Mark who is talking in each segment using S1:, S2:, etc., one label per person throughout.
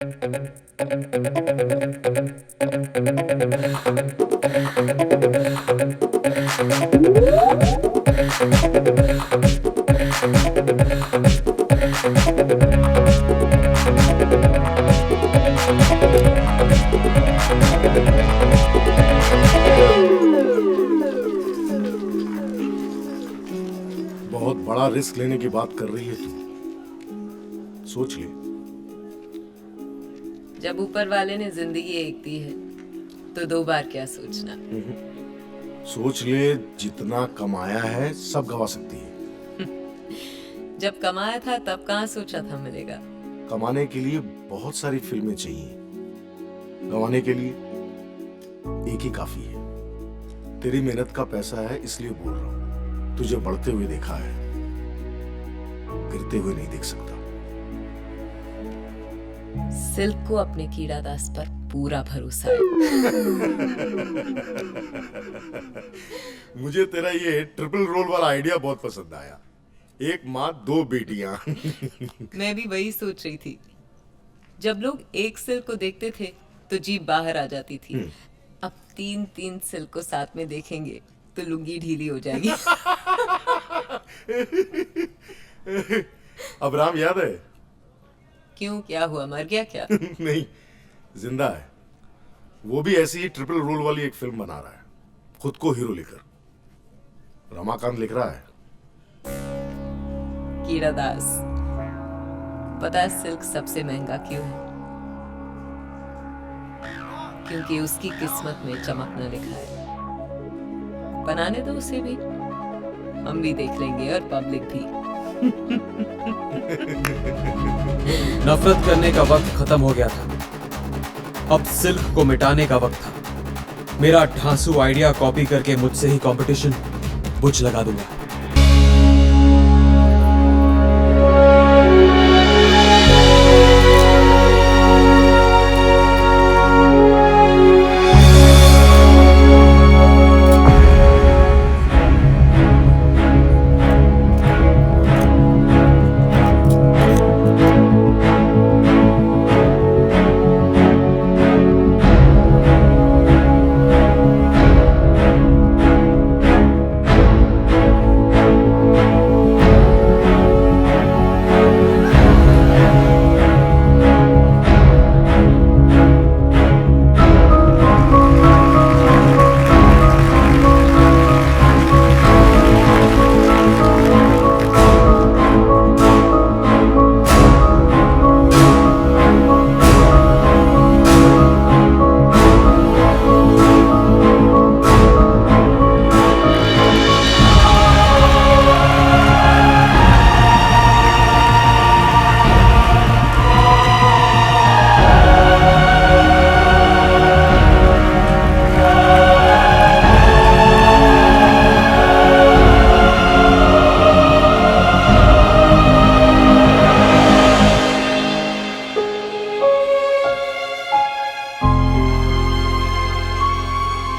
S1: बहुत बड़ा रिस्क लेने की बात कर रही है तू। सोच ले।
S2: जब ऊपर वाले ने जिंदगी एक दी है तो दो बार क्या सोचना।
S1: सोच ले, जितना कमाया है सब गवा सकती है।
S2: जब कमाया था तब कहाँ सोचा था मिलेगा।
S1: कमाने के लिए बहुत सारी फिल्में चाहिए, गंवाने के लिए एक ही काफी है। तेरी मेहनत का पैसा है इसलिए बोल रहा हूं। तुझे बढ़ते हुए देखा है, गिरते हुए नहीं देख सकता।
S2: सिल्क को अपने कीड़ा दास पर पूरा भरोसा है।
S1: मुझे तेरा ये ट्रिपल रोल वाला आइडिया बहुत पसंद आया। एक माँ दो बेटियां।
S2: मैं भी वही सोच रही थी। जब लोग एक सिल्क को देखते थे तो जीभ बाहर आ जाती थी। अब तीन तीन सिल्क को साथ में देखेंगे तो लुंगी ढीली हो जाएगी।
S1: अब राम याद है?
S2: क्यों, क्या हुआ, मर गया क्या?
S1: नहीं, जिंदा है। वो भी ऐसी ही ट्रिपल रोल वाली एक फिल्म बना रहा है, खुद को हीरो लेकर। रमाकांत लिख रहा है।
S2: कीड़ा दास, पता है सिल्क सबसे महंगा क्यों है? क्योंकि उसकी किस्मत में चमकना लिखा है। बनाने दो उसे भी, हम भी देख लेंगे और पब्लिक भी।
S3: नफरत करने का वक्त खत्म हो गया था, अब सिल्क को मिटाने का वक्त था। मेरा ढांसू आइडिया कॉपी करके मुझसे ही कंपटीशन बुझ लगा दूंगा।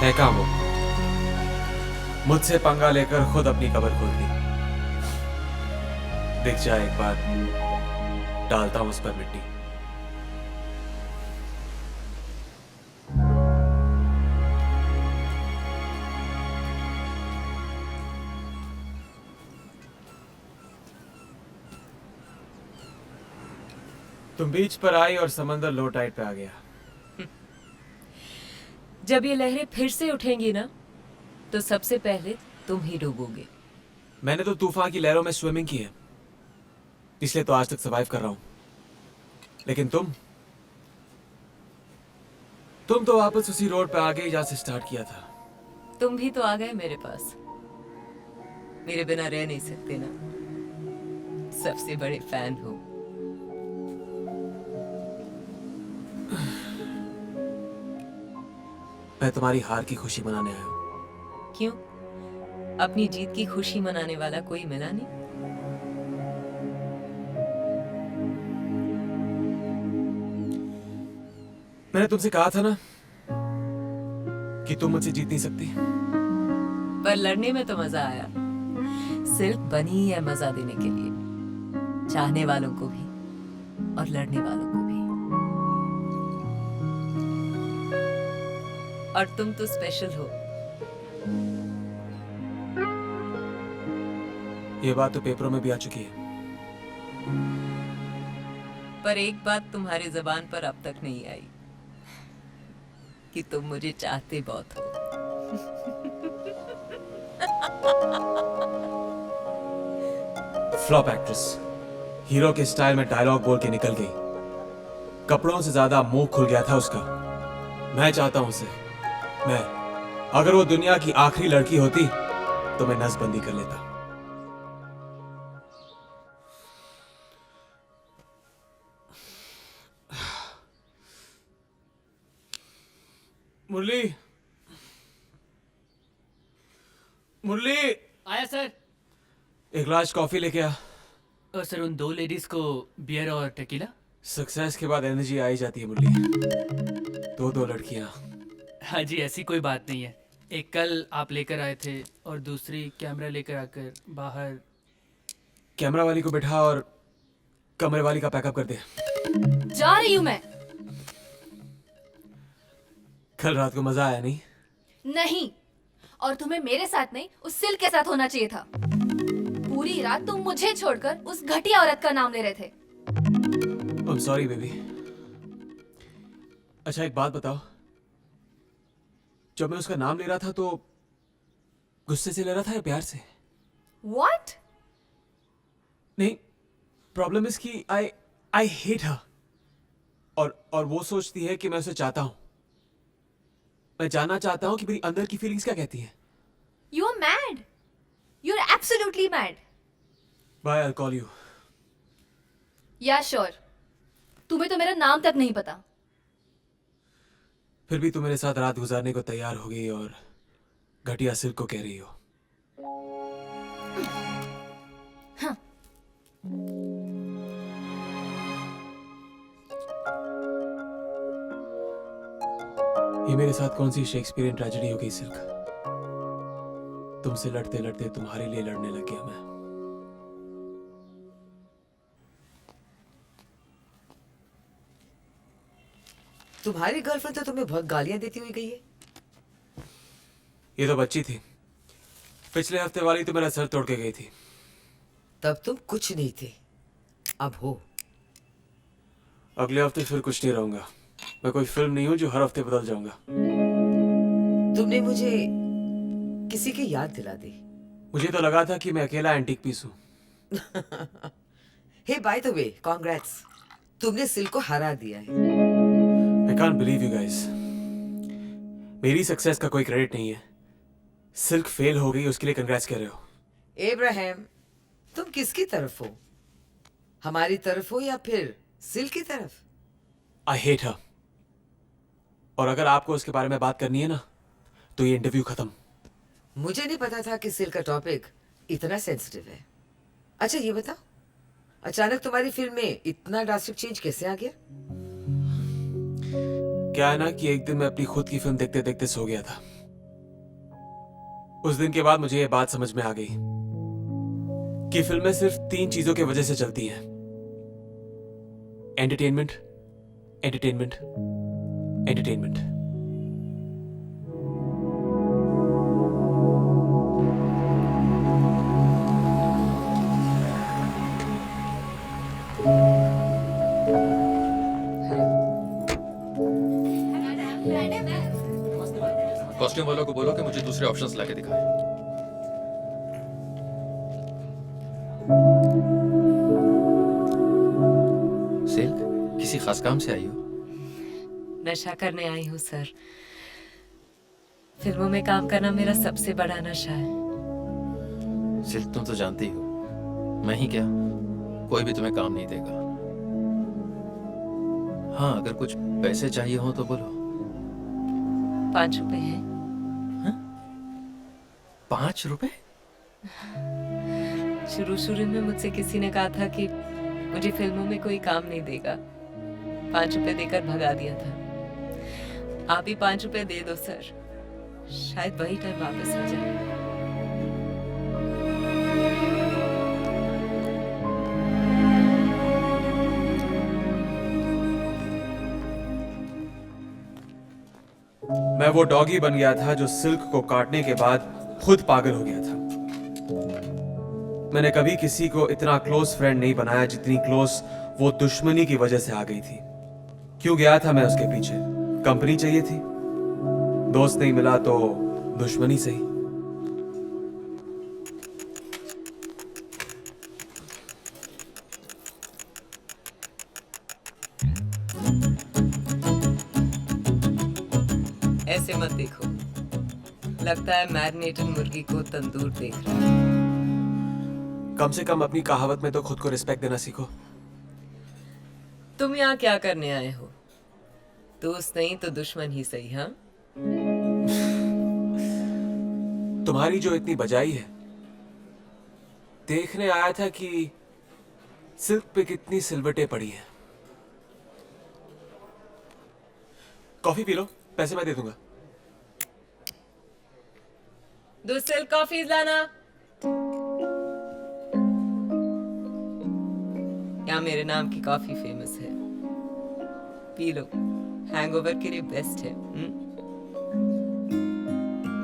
S3: है काम हो, मुझसे पंगा लेकर खुद अपनी कब्र खोल दी। दिख जाए एक बार, डालता हूं उस पर मिट्टी। तुम बीच पर आई और समंदर लो टाइड पे आ गया।
S2: जब ये लहरें फिर से उठेंगी ना तो सबसे पहले तुम ही डूबोगे।
S3: मैंने तो तूफान की लहरों में स्विमिंग की है, इसलिए तो आज तक सर्वाइव कर रहा हूं। लेकिन तुम तो वापस उसी रोड पे आ गए जहां से स्टार्ट किया था।
S2: तुम भी तो आ गए मेरे पास, मेरे बिना रह नहीं सकते ना। सबसे बड़े फैन हो।
S3: मैं तुम्हारी हार की खुशी मनाने आया हूं।
S2: क्यों, अपनी जीत की खुशी मनाने वाला कोई मिला नहीं?
S3: मैंने तुमसे कहा था ना कि तुम मुझसे जीत नहीं सकती।
S2: पर लड़ने में तो मजा आया। सिर्फ बनी है मजा देने के लिए, चाहने वालों को भी और लड़ने वालों को भी। और तुम तो स्पेशल हो।
S3: ये बात तो पेपरों में भी आ चुकी है।
S2: पर एक बात तुम्हारी जबान पर अब तक नहीं आई कि तुम मुझे चाहते बहुत हो।
S3: फ्लॉप एक्ट्रेस, हीरो के स्टाइल में डायलॉग बोल के निकल गई। कपड़ों से ज्यादा मुंह खुल गया था उसका। मैं चाहता हूं उसे। मैं, अगर वो दुनिया की आखिरी लड़की होती तो मैं नसबंदी कर लेता। मुरली, मुरली,
S4: आया सर।
S3: एक ग्लास कॉफी लेके आ।
S4: और सर उन 2 लेडीज को बियर और टेकीला।
S3: सक्सेस के बाद एनर्जी आ ही जाती है मुरली। दो लड़कियां।
S4: हाँ जी, ऐसी कोई बात नहीं है। एक कल आप लेकर आए थे और दूसरी कैमरा लेकर आकर बाहर।
S3: कैमरा वाली को बैठा और कमरे वाली का पैकअप कर दे।
S5: जा रही हूँ मैं।
S3: कल रात को मजा आया नहीं?
S5: नहीं, और तुम्हें मेरे साथ नहीं उस सिल्क के साथ होना चाहिए था। पूरी रात तुम मुझे छोड़कर उस घटिया औरत का नाम ले रहे थे।
S3: I'm sorry baby. अच्छा एक बात बताओ, जब मैं उसका नाम ले रहा था तो गुस्से से ले रहा था या प्यार से?
S5: What?
S3: नहीं, प्रॉब्लम इज कि आई हेट हर। और वो सोचती है कि मैं उसे चाहता हूं। मैं जानना चाहता हूं कि मेरी अंदर की फीलिंग्स क्या कहती हैं।
S5: You are mad. You are absolutely mad.
S3: Bye, I'll call you।
S5: Yeah, sure. तुम्हें तो मेरा नाम तक नहीं पता।
S3: फिर भी तुम मेरे साथ रात गुजारने को तैयार हो गई और घटिया सिल्क को कह रही हो।
S5: हाँ।
S3: ये मेरे साथ कौन सी शेक्सपियरियन ट्रेजेडी हो गई सिल्क? तुमसे लड़ते लड़ते तुम्हारे लिए लड़ने लग गया मैं।
S6: तुम्हारी गर्लफ्रेंड तो तुम्हें बहुत गालियां देती हुई गई है।
S3: ये तो बच्ची थी। पिछले हफ्ते वाली तो मेरा सर तोड़ के गई थी।
S6: तब तुम कुछ नहीं थे, अब हो।
S3: अगले हफ्ते फिर कुछ नहीं रहूंगा। मैं कोई फिल्म नहीं हूं जो हर हफ्ते बदल जाऊंगा।
S6: तुमने मुझे किसी की याद दिला दी।
S3: मुझे तो लगा था कि मैं अकेला एंटीक पीस हूं।
S6: हे बाय द वे, कांग्रेट्स, तुमने सिल्क को हरा दिया है।
S3: I can't believe you guys। मेरी सक्सेस का कोई क्रेडिट नहीं है। सिल्क फेल हो गई उसके लिए कंग्रेट्स कह रहे हो।
S6: इब्राहिम, तुम किसकी तरफ हो? हमारी तरफ हो या फिर सिल्क की तरफ?
S3: I hate her। और अगर आपको उसके बारे में बात करनी है ना, तो ये इंटरव्यू खत्म।
S6: मुझे नहीं पता था कि सिल्क का टॉपिक इतना सेंसिटिव है। अच्छा ये बताओ, अचानक तुम्हारी फिल्म में इतना ड्रास्टिक चेंज कैसे आ गया?
S3: क्या है ना कि एक दिन मैं अपनी खुद की फिल्म देखते देखते सो गया था। उस दिन के बाद मुझे ये बात समझ में आ गई कि फिल्में सिर्फ 3 चीजों की वजह से चलती हैं। Entertainment, entertainment, entertainment.
S7: कॉस्ट्यूम वालों को बोलो कि मुझे दूसरे ऑप्शंस लाके दिखाएं। सिल्क, किसी खास काम से आई हो?
S2: नशा करने आई हूँ सर। फिल्मों में काम करना मेरा सबसे बड़ा नशा है।
S7: सिल्क, तुम तो जानती हो मैं ही क्या, कोई भी तुम्हें काम नहीं देगा। हाँ, अगर कुछ पैसे चाहिए हो तो बोलो।
S2: 5 रुपए हैं।
S7: 5 रुपए?
S2: शुरू में मुझसे किसी ने कहा था कि मुझे फिल्मों में कोई काम नहीं देगा। 5 रुपए देकर भगा दिया था। आप ही 5 रुपए दे दो सर, शायद वही टाइम वापस आ जाए।
S3: मैं वो डॉगी बन गया था जो सिल्क को काटने के बाद खुद पागल हो गया था। मैंने कभी किसी को इतना क्लोज फ्रेंड नहीं बनाया जितनी क्लोज वो दुश्मनी की वजह से आ गई थी। क्यों गया था मैं उसके पीछे? कंपनी चाहिए थी। दोस्त नहीं मिला तो दुश्मनी सही।
S2: ऐसे मत देखो, लगता है मैरिनेटेड मुर्गी को तंदूर देख रहा है।
S3: कम से कम अपनी कहावत में तो खुद को रिस्पेक्ट देना सीखो।
S2: तुम यहाँ क्या करने आए हो? दोस्त नहीं तो दुश्मन ही सही, हाँ?
S3: तुम्हारी जो इतनी बजाई है, देखने आया था कि सिल्क पे कितनी सिलवटें पड़ी हैं। कॉफी पी लो, पैसे मैं दे दूंगा।
S2: 2 सिल्क कॉफीज लाना। यहाँ मेरे नाम की कॉफी फेमस है, पी लो, हैंगओवर के लिए बेस्ट है।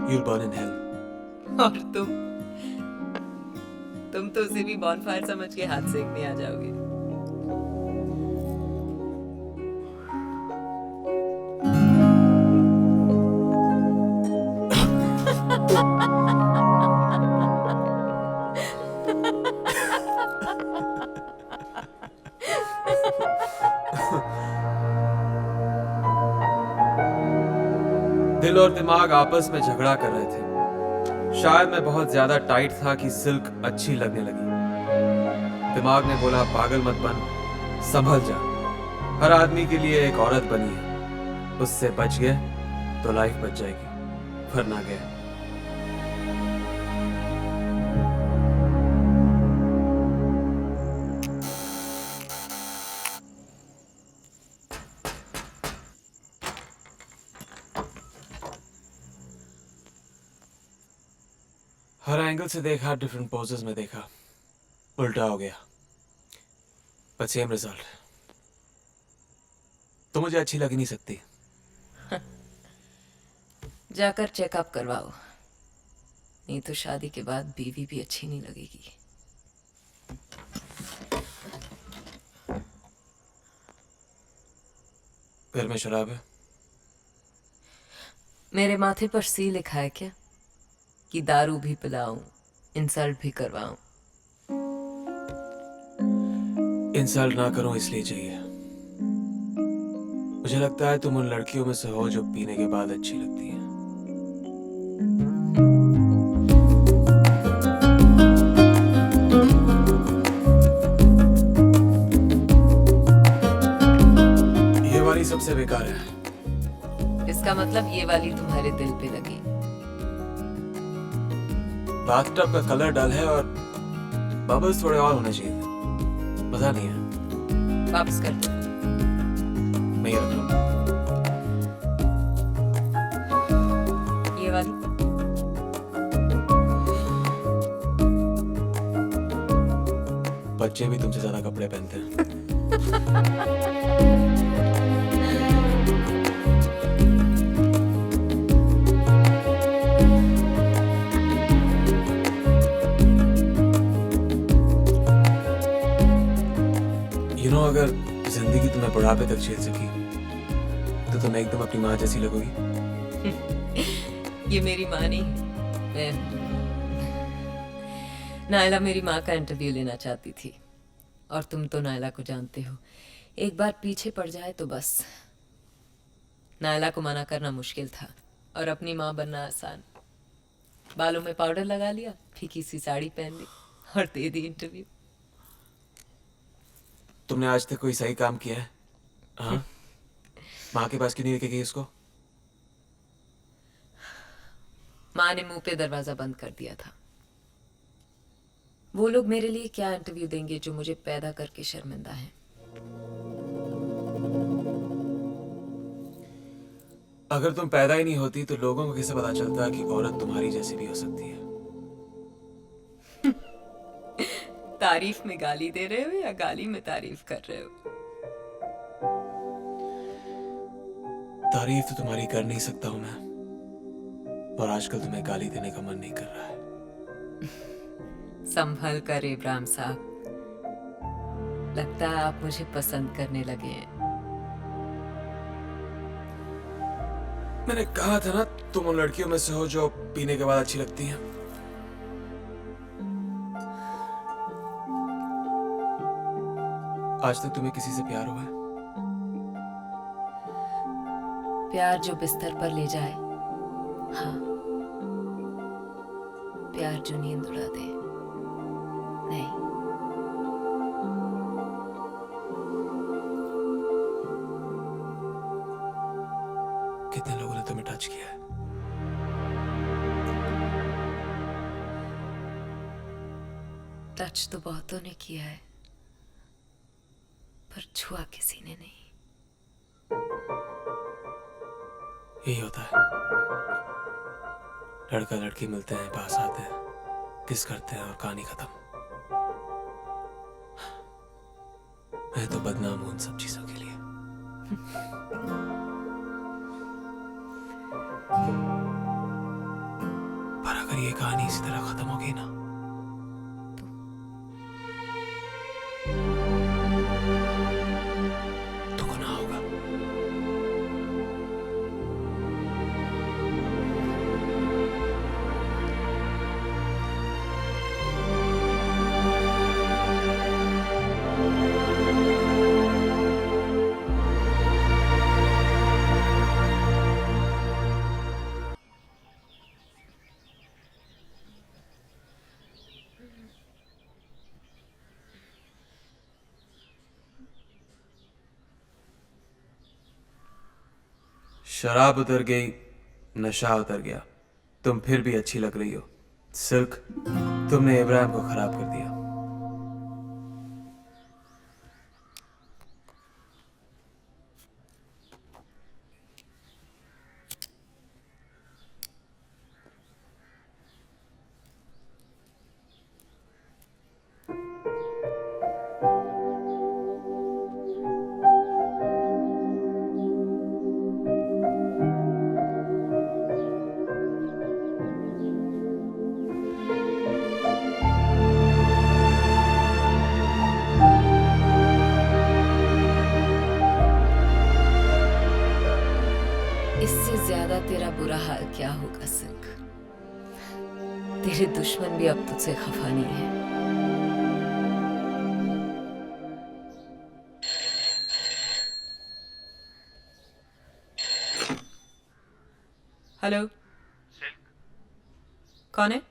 S3: You'll burn in hell.
S2: और तुम तो उसे भी बॉनफायर समझ के हाथ सेकने आ जाओगे।
S3: दिल और दिमाग आपस में झगड़ा कर रहे थे। शायद मैं बहुत ज्यादा टाइट था कि सिल्क अच्छी लगने लगी। दिमाग ने बोला पागल मत बन, संभल जा। हर आदमी के लिए एक औरत बनी है, उससे बच गए तो लाइफ बच जाएगी, वरना गए। हर एंगल से देखा, डिफरेंट पोजेस में देखा, उल्टा हो गया, बट सेम रिजल्ट। तो मुझे अच्छी लग ही नहीं सकती।
S2: जाकर चेकअप करवाओ, नहीं तो शादी के बाद बीवी भी अच्छी नहीं लगेगी।
S3: घर में शराब है?
S2: मेरे माथे पर सी लिखा है क्या कि दारू भी पिलाऊं, इंसल्ट भी करवाऊं?
S3: इंसल्ट ना करो इसलिए चाहिए। मुझे लगता है तुम उन लड़कियों में से हो जो पीने के बाद अच्छी लगती है। ये वाली सबसे बेकार है।
S2: इसका मतलब ये वाली तुम्हारे दिल पे लगी।
S3: बाथटब का कलर डल है और बबल्स थोड़े और होने चाहिए थे। मजा नहीं है।
S2: वापस कर दो।
S3: मैं ये रख लूं।
S2: ये वाली
S3: बच्चे भी तुमसे ज्यादा कपड़े पहनते हैं। अगर जिंदगी तुम्हें बुढ़ापे तक झेल सकी तो तुम एकदम अपनी माँ जैसी लगोगी।
S2: ये मेरी माँ नहीं है। नायला मेरी माँ का इंटरव्यू लेना चाहती थी और तुम तो नायला को जानते हो, एक बार पीछे पड़ जाए तो बस। नायला को मना करना मुश्किल था और अपनी माँ बनना आसान। बालों में पाउडर लगा लिया, फीकी सी साड़ी पहन ली और दे दी इंटरव्यू।
S3: तुमने आज तक कोई सही काम किया है? हाँ? माँ के पास क्यों नहीं लेके गई उसको?
S2: माँ ने मुंह पे दरवाजा बंद कर दिया था। वो लोग मेरे लिए क्या इंटरव्यू देंगे जो मुझे पैदा करके शर्मिंदा है।
S3: अगर तुम पैदा ही नहीं होती तो लोगों को कैसे पता चलता कि औरत तुम्हारी जैसी भी हो सकती है?
S2: तारीफ में गाली दे रहे हो या गाली में तारीफ कर रहे हो?
S3: तारीफ तो तुम्हारी कर नहीं सकता हूं मैं, और आजकल तुम्हें गाली देने का मन नहीं कर रहा है।
S2: संभल कर इब्राहिम साहब, लगता है आप मुझे पसंद करने लगे हैं।
S3: मैंने कहा था ना, तुम उन लड़कियों में से हो जो पीने के बाद अच्छी लगती हैं। आज तक तुम्हें किसी से प्यार हुआ है?
S2: प्यार जो बिस्तर पर ले जाए, हाँ। प्यार जो नींद उड़ा दे, नहीं।
S3: कितने लोगों ने तुम्हें टच किया है?
S2: टच तो बहुतों ने किया है, पर छुआ किसी ने नहीं।
S3: यही होता है, लड़का लड़की मिलते हैं, पास आते हैं, किस करते हैं और कहानी खत्म। मैं तो बदनाम हूं उन सब चीजों के लिए। पर अगर ये कहानी इसी तरह खत्म होगी ना, तो गुनाह होगा। शराब उतर गई, नशा उतर गया, तुम फिर भी अच्छी लग रही हो। सिल्क, तुमने इब्राहिम को खराब कर दिया।
S2: इससे ज्यादा तेरा बुरा हाल क्या होगा सिल्क? तेरे दुश्मन भी अब तुझसे खफा नहीं है। हेलो,
S8: सिल्क,
S2: कौन है?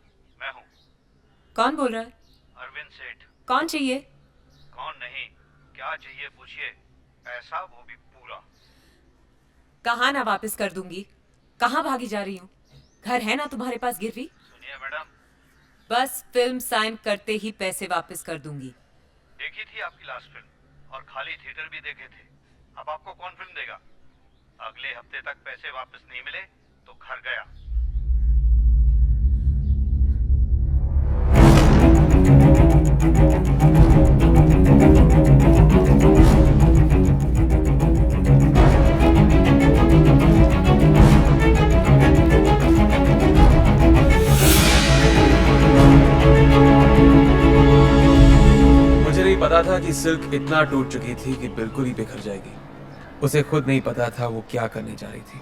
S8: मैं हूँ
S2: कौन बोल रहा है?
S8: अरविंद सेठ।
S2: कौन चाहिए?
S8: कौन नहीं, क्या चाहिए पूछिए। पैसा वो भी पूरा।
S2: कहाँ ना वापस कर दूंगी? कहाँ भागी जा रही हूँ? घर है ना तुम्हारे पास गिरवी?
S8: सुनिए मैडम,
S2: बस फिल्म साइन करते ही पैसे वापस कर दूंगी।
S8: देखी थी आपकी लास्ट फिल्म और खाली थिएटर भी देखे थे। अब आपको कौन फिल्म देगा? अगले हफ्ते तक पैसे वापस नहीं मिले तो घर गया।
S3: मुझे नहीं पता था कि सिल्क इतना टूट चुकी थी कि बिल्कुल ही बिखर जाएगी। उसे खुद नहीं पता था वो क्या करने जा रही थी।